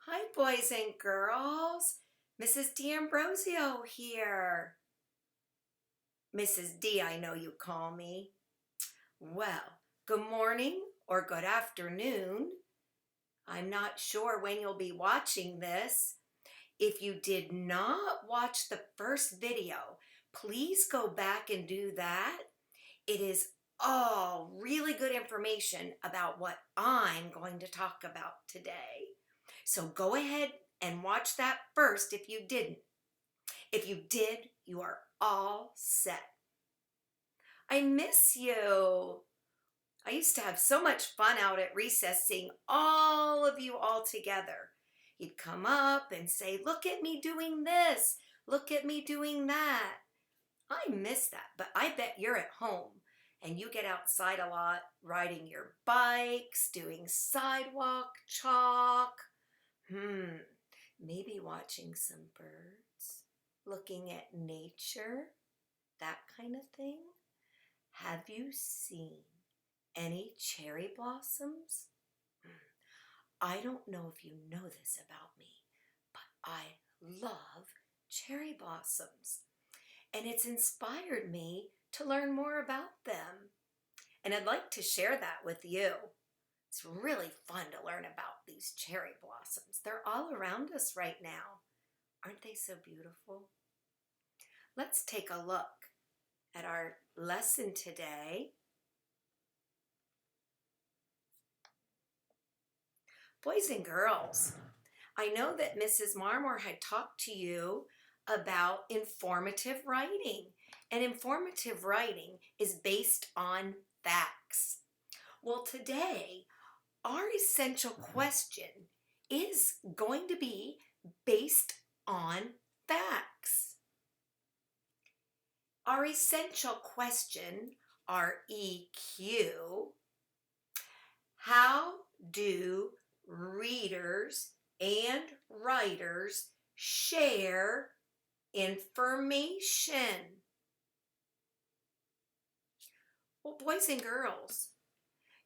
Hi, boys and girls. Mrs. D'Ambrosio here. Mrs. D, I know you call me. Well, good morning or good afternoon. I'm not sure when you'll be watching this. If you did not watch the first video, please go back and do that. It is all really good information about what I'm going to talk about today. So go ahead and watch that first if you didn't. If you did, you are all set. I miss you. I used to have so much fun out at recess seeing all of you all together. You'd come up and say, "Look at me doing this. Look at me doing that." I miss that, but I bet you're at home and you get outside a lot, riding your bikes, doing sidewalk chalk. Maybe watching some birds, looking at nature, that kind of thing. Have you seen any cherry blossoms? I don't know if you know this about me, but I love cherry blossoms. And it's inspired me to learn more about them. And I'd like to share that with you. It's really fun to learn about these cherry blossoms. They're all around us right now. Aren't they so beautiful? Let's take a look at our lesson today. Boys and girls, I know that Mrs. Marmor had talked to you about informative writing. And informative writing is based on facts. Well, today, our essential question is going to be based on facts. Our essential question, our EQ, how do readers and writers share information? Well, boys and girls,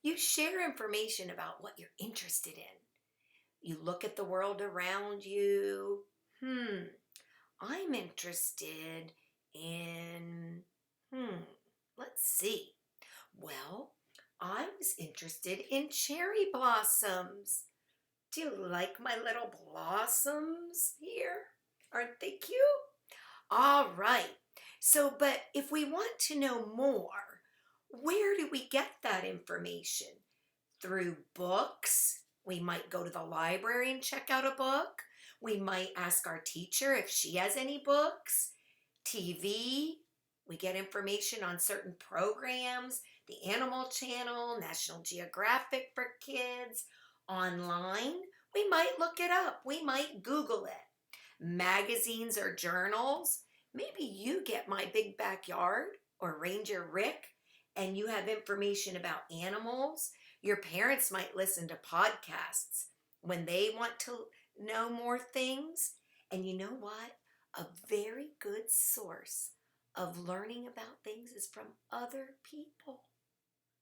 you share information about what you're interested in. You look at the world around you. I'm interested in, let's see. Well, I was interested in cherry blossoms. Do you like my little blossoms here? Aren't they cute? All right. So, but if we want to know more, where do we get that information? Through books. We might go to the library and check out a book. We might ask our teacher if she has any books. TV. We get information on certain programs, the Animal Channel, National Geographic for kids. Online, we might look it up. We might Google it. Magazines or journals. Maybe you get My Big Backyard or Ranger Rick and you have information about animals. Your parents might listen to podcasts when they want to know more things. And you know what? A very good source of learning about things is from other people.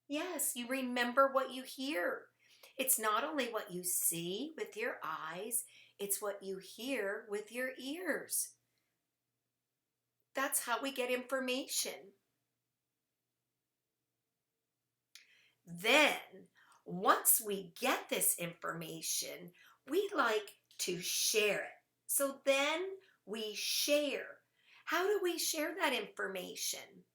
Yes, you remember what you hear. It's not only what you see with your eyes, it's what you hear with your ears. That's how we get information. Then, once we get this information, we like to share it. So then we share. How do we share that information?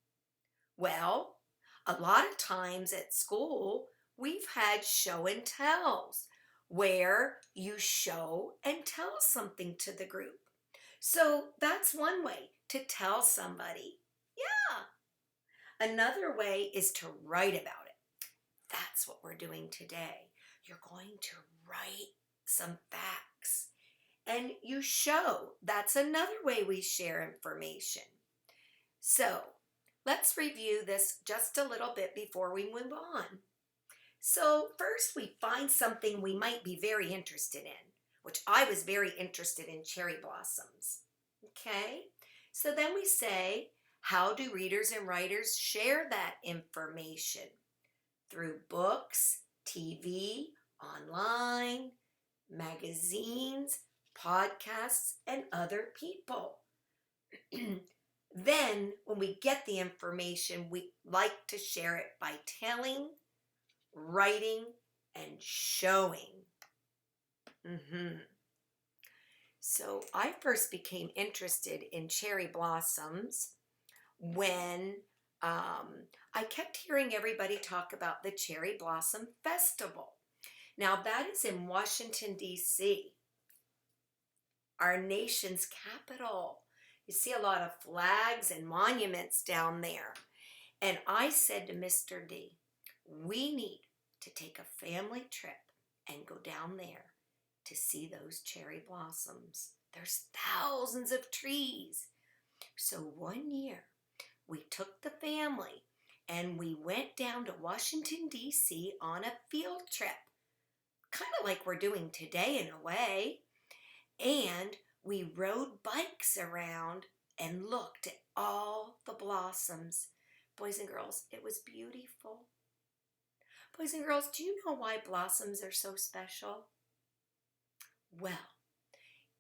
Well, a lot of times at school, we've had show and tells where you show and tell something to the group. So that's one way to tell somebody. Yeah. Another way is to write about it. That's what we're doing today. You're going to write some facts and you show. That's another way we share information. So let's review this just a little bit before we move on. So first we find something we might be very interested in, which I was very interested in cherry blossoms. Okay, so then we say, how do readers and writers share that information? Through books, TV, online. magazines, podcasts, and other people. Then, when we get the information, we like to share it by telling, writing, and showing. So I first became interested in cherry blossoms when I kept hearing everybody talk about the Cherry Blossom Festival. Now that is in Washington, D.C., our nation's capital. You see a lot of flags and monuments down there. And I said to Mr. D, we need to take a family trip and go down there to see those cherry blossoms. There's thousands of trees. So one year we took the family and we went down to Washington, D.C. on a field trip, kind of like we're doing today in a way. And we rode bikes around and looked at all the blossoms. Boys and girls, it was beautiful. Boys and girls, do you know why blossoms are so special? Well,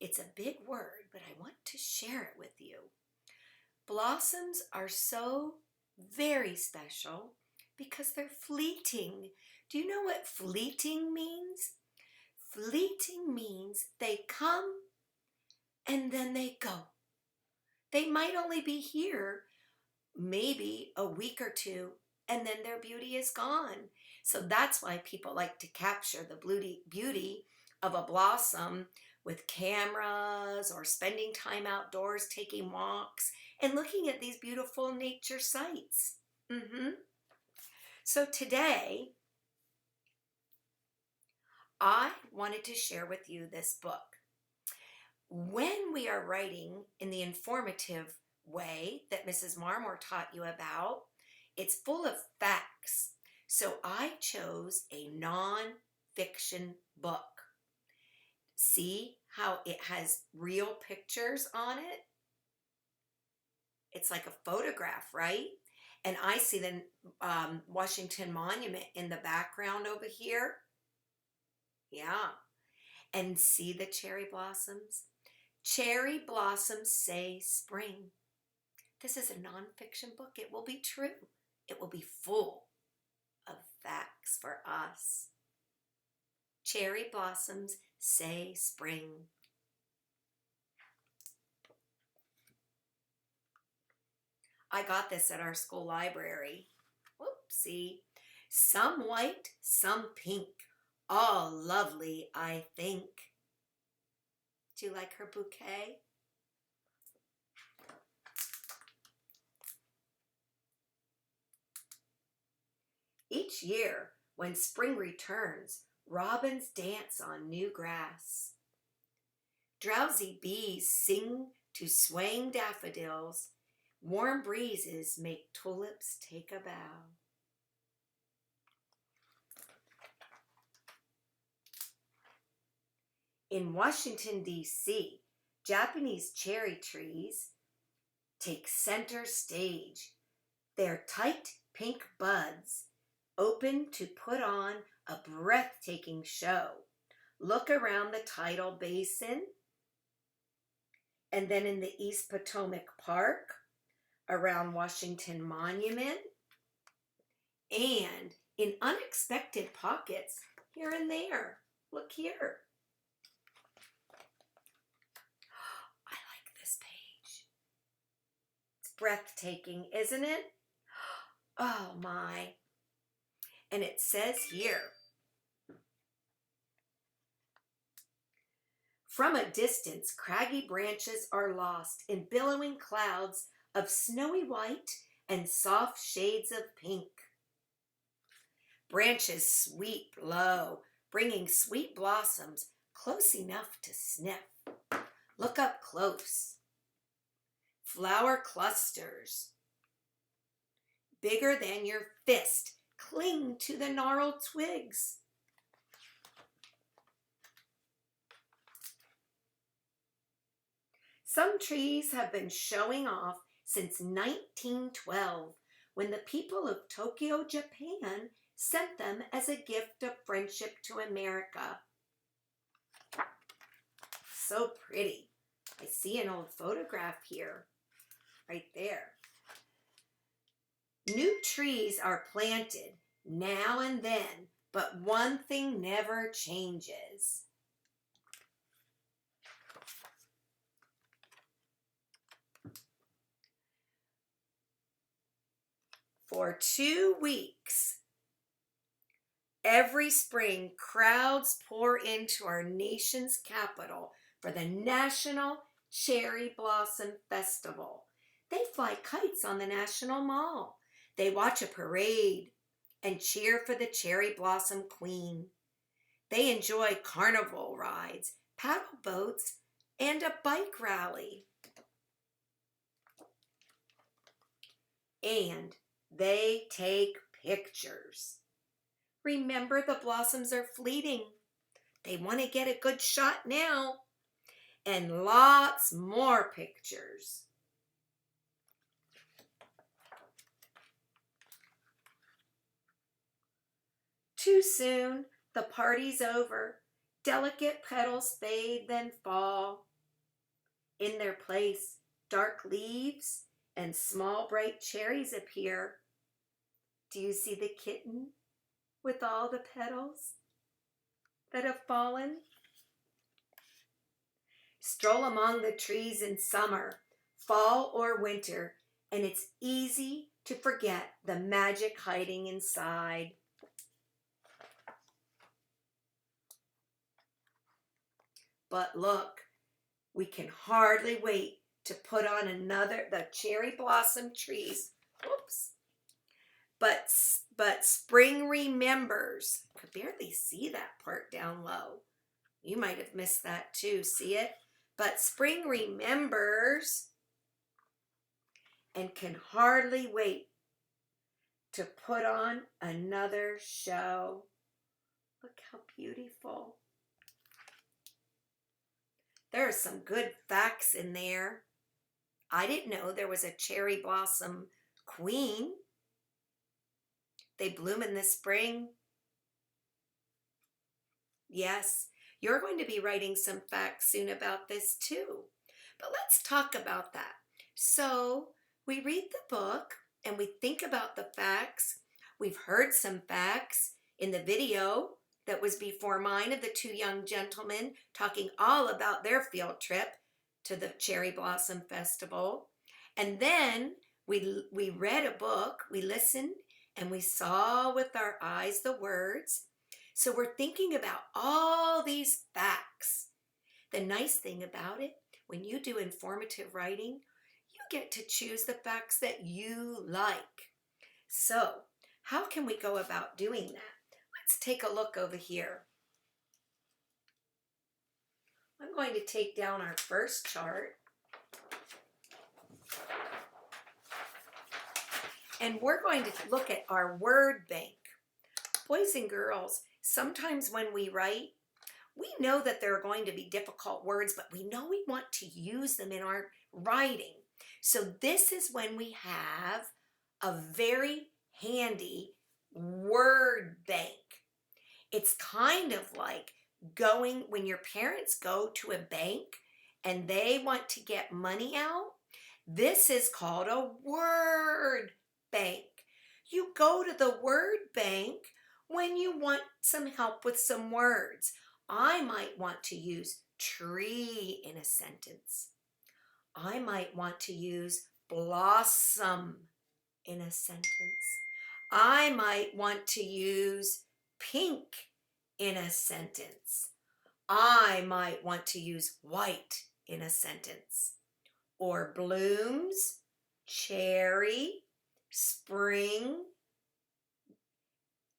it's a big word, but I want to share it with you. Blossoms are so very special because they're fleeting. Do you know what fleeting means? Fleeting means they come and then they go. They might only be here maybe a week or two, and then their beauty is gone. So that's why people like to capture the beauty of a blossom with cameras or spending time outdoors, taking walks, and looking at these beautiful nature sites. So today, I wanted to share with you this book. When we are writing in the informative way that Mrs. Marmore taught you about, it's full of facts. So I chose a non-fiction book. See how it has real pictures on it? It's like a photograph, right? And I see the Washington Monument in the background over here. Yeah. And see the cherry blossoms? Cherry blossoms say spring. This is a nonfiction book. It will be true. It will be full of facts for us. Cherry blossoms say spring. I got this at our school library. Whoopsie. Some white, some pink. All lovely, I think. Do you like her bouquet? Each year, when spring returns, robins dance on new grass. Drowsy bees sing to swaying daffodils. Warm breezes make tulips take a bow. In Washington, D.C., Japanese cherry trees take center stage. Their tight pink buds open to put on a breathtaking show. Look around the tidal basin, and then in the East Potomac Park, around Washington Monument, and in unexpected pockets here and there. Look here. I like this page. It's breathtaking, isn't it? Oh my. And it says here, from a distance, craggy branches are lost in billowing clouds of snowy white and soft shades of pink. Branches sweep low, bringing sweet blossoms close enough to sniff. Look up close. Flower clusters, bigger than your fist, cling to the gnarled twigs. Some trees have been showing off since 1912, when the people of Tokyo, Japan, sent them as a gift of friendship to America. so pretty. I see an old photograph here, right there. New trees are planted now and then, but one thing never changes. For 2 weeks, every spring, crowds pour into our nation's capital for the National Cherry Blossom Festival. They fly kites on the National Mall. They watch a parade and cheer for the Cherry Blossom Queen. They enjoy carnival rides, paddle boats, and a bike rally. And they take pictures. Remember, the blossoms are fleeting. They want to get a good shot now. And lots more pictures. Too soon, the party's over. Delicate petals fade, then fall. In their place, dark leaves and small bright cherries appear. Do you see the kitten with all the petals that have fallen? Stroll among the trees in summer, fall, or winter, and it's easy to forget the magic hiding inside. But look, we can hardly wait to put on the cherry blossom trees. Whoops. But spring remembers. I could barely see that part down low. You might have missed that too. See it? But spring remembers and can hardly wait to put on another show. Look how beautiful. There are some good facts in there. I didn't know there was a cherry blossom queen. They bloom in the spring. Yes, you're going to be writing some facts soon about this too. But let's talk about that. So we read the book and we think about the facts. We've heard some facts in the video that was before mine of the 2 young gentlemen talking all about their field trip to the Cherry Blossom Festival. And then we read a book, we listened, and we saw with our eyes the words. So we're thinking about all these facts. The nice thing about it, when you do informative writing, you get to choose the facts that you like. So how can we go about doing that? Let's take a look over here. I'm going to take down our first chart. And we're going to look at our word bank. Boys and girls, sometimes when we write, we know that there are going to be difficult words, but we know we want to use them in our writing. So this is when we have a very handy word bank. It's kind of like when your parents go to a bank and they want to get money out. This is called a word bank. You go to the word bank when you want some help with some words. I might want to use tree in a sentence. I might want to use blossom in a sentence. I might want to use pink in a sentence. I might want to use white in a sentence. Or blooms, cherry, spring.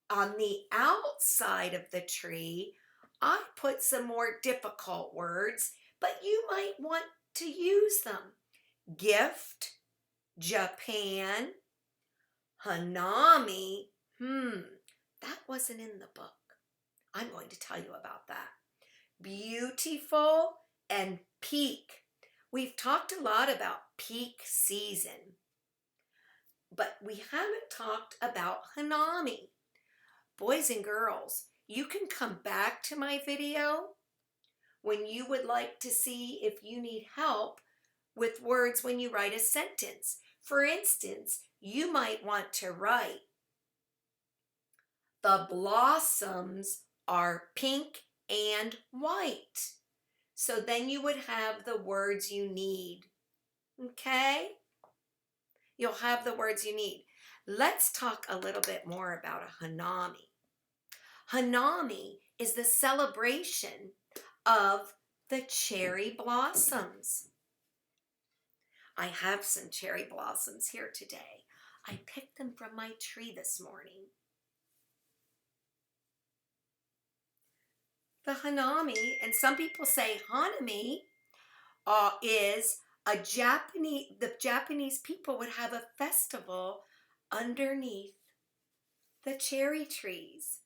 On the outside of the tree, I put some more difficult words, but you might want to use them. Gift, Japan, Hanami. That wasn't in the book. I'm going to tell you about that. Beautiful and peak. We've talked a lot about peak season, but we haven't talked about Hanami. Boys and girls, you can come back to my video when you would like to see if you need help with words when you write a sentence. For instance, you might want to write, the blossoms are pink and white. So then you would have the words you need. Okay? You'll have the words you need. Let's talk a little bit more about a Hanami. Hanami is the celebration of the cherry blossoms. I have some cherry blossoms here today. I picked them from my tree this morning. The Hanami, and some people say Hanami, is the Japanese people would have a festival underneath the cherry trees.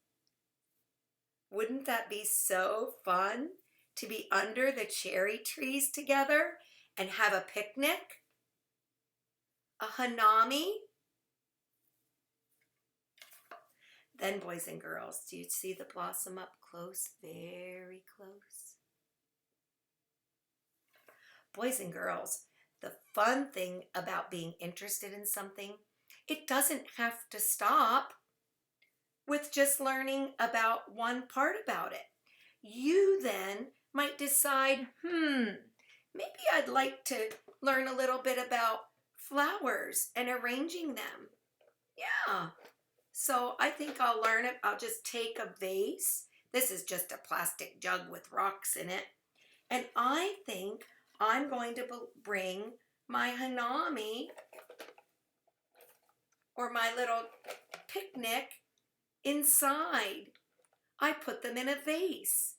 Wouldn't that be so fun to be under the cherry trees together and have a picnic? A Hanami? Then, boys and girls, do you see the blossom up close? Very close. Boys and girls, the fun thing about being interested in something, it doesn't have to stop with just learning about one part about it. You then might decide, maybe I'd like to learn a little bit about flowers and arranging them. Yeah. So I think I'll learn it. I'll just take a vase. This is just a plastic jug with rocks in it. And I think I'm going to bring my Hanami or my little picnic inside. I put them in a vase.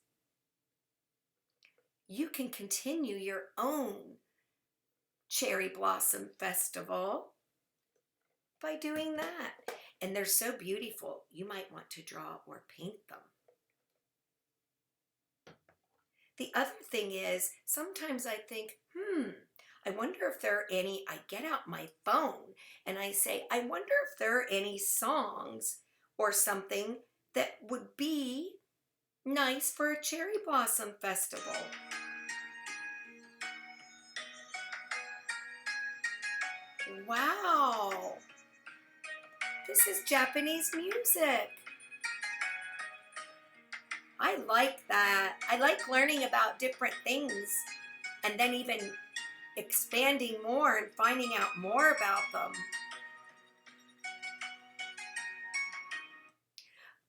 You can continue your own cherry blossom festival by doing that. And they're so beautiful, you might want to draw or paint them. The other thing is, sometimes I think, I wonder if there are any, I get out my phone and I say, I wonder if there are any songs or something that would be nice for a cherry blossom festival. Wow, this is Japanese music. I like that. I like learning about different things and then even expanding more and finding out more about them.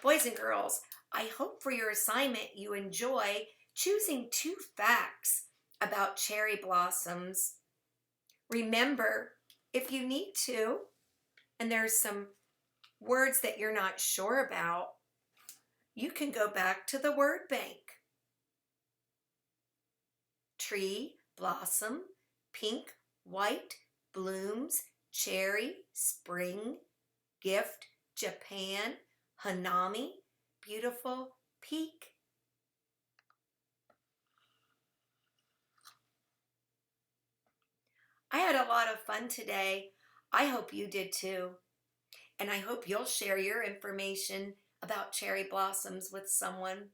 Boys and girls, I hope for your assignment you enjoy choosing 2 facts about cherry blossoms. Remember, if you need to, and there's some words that you're not sure about, you can go back to the word bank. Tree, blossom, pink, white, blooms, cherry, spring, gift, Japan, Hanami, beautiful, peak. I had a lot of fun today. I hope you did too. And I hope you'll share your information about cherry blossoms with someone.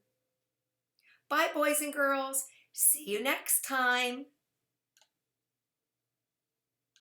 Bye, boys and girls. See you next time.